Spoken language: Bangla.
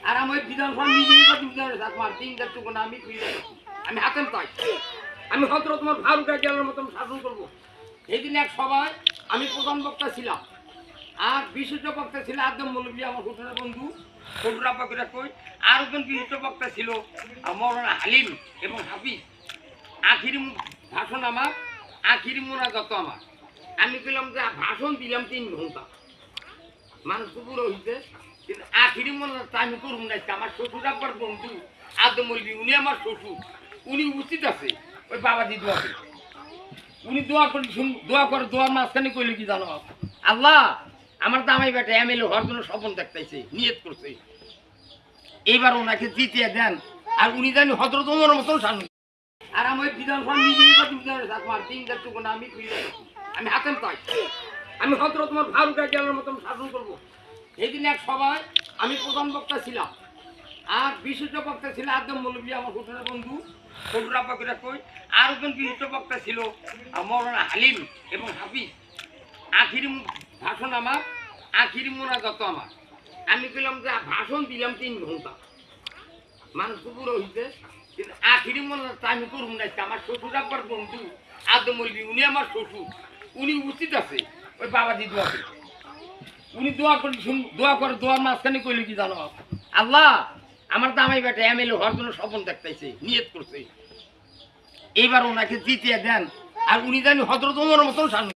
আর আমি বিধানসভা নিজেই কথা বিধানে আমার তিনটা চুকো না আমি আমি হাতেম তাই আমি হয়তো তোমার ফারুক গেলার মতন শাসন করবো। এই দিন এক সভায় আমি প্রধান বক্তা ছিলাম, আর বিশিষ্ট বক্তা ছিল আদম মৌলভী আমার হুটুরের বন্ধু হুটুর আব্বাকে কই, আর একজন বিশিষ্ট বক্তা ছিল মৌলানা হালিম এবং হাফিজ। আখিরি ভাষণ আমার, আখিরি মোনাজাত আমার। আমি বললাম যে ভাষণ দিলাম 3 ঘন্টা, মানুষ পুরো হইতে, কিন্তু আখিরি মোনাজাত আমি করুম না। আমার শ্বশুর আব্বার বন্ধু আদম মৌলভী, উনি আমার শ্বশুর, উনি উপস্থিত আছে। ওই বাবাজি দোয়া করে, উনি দোয়া করে দোয়া করে, দোয়ার মাঝখানে কইলে কি জানো, আল্লাহ আমার দামাই বেটা এমএলএ হওয়ার জন্য স্বপ্ন দেখতেছে, নিয়ত করছে, এইবার ওনাকে জিতিয়ে দেন। আর উনি জানি হযরত ওমরের মতন সামনে। আর আমি বিধানসভা নিজেই কথা বিধানে আমার তিনটা চুকো না আমি হাতেম তাই আমি হযরত ওমর ফারুক গেলার মতন শাসন করবো। এই দিন এক সভায় আমি প্রধান বক্তা ছিলাম, আর বিশিষ্ট বক্তা ছিল আদম মৌলভী আমার হুটুরের বন্ধু হুটুর আব্বাকে কই, আর একজন বিশিষ্ট বক্তা ছিল মৌলানা হালিম এবং হাফিজ। আখিরি ভাষণ আমার, আখিরি মোনাজাত আমার। আমি বললাম যে ভাষণ দিলাম 3 ঘন্টা, মানুষ পুরো হইতে, কিন্তু আখিরি মোনাজাত আমি করুম না। আমার শ্বশুর আব্বার বন্ধু আদম মৌলভী, উনি আমার শ্বশুর, উনি উপস্থিত আছে। ওই বাবাজি দোয়া করে, উনি দোয়া করে দোয়া করে, দোয়ার মাঝখানে কইলে কি জানো, আল্লাহ আমার দামাই বেটা এমএলএ হওয়ার জন্য স্বপ্ন দেখতেছে, নিয়ত করছে, এইবার ওনাকে জিতিয়ে দেন। আর উনি জানি হযরত ওমরের মতন সামনে।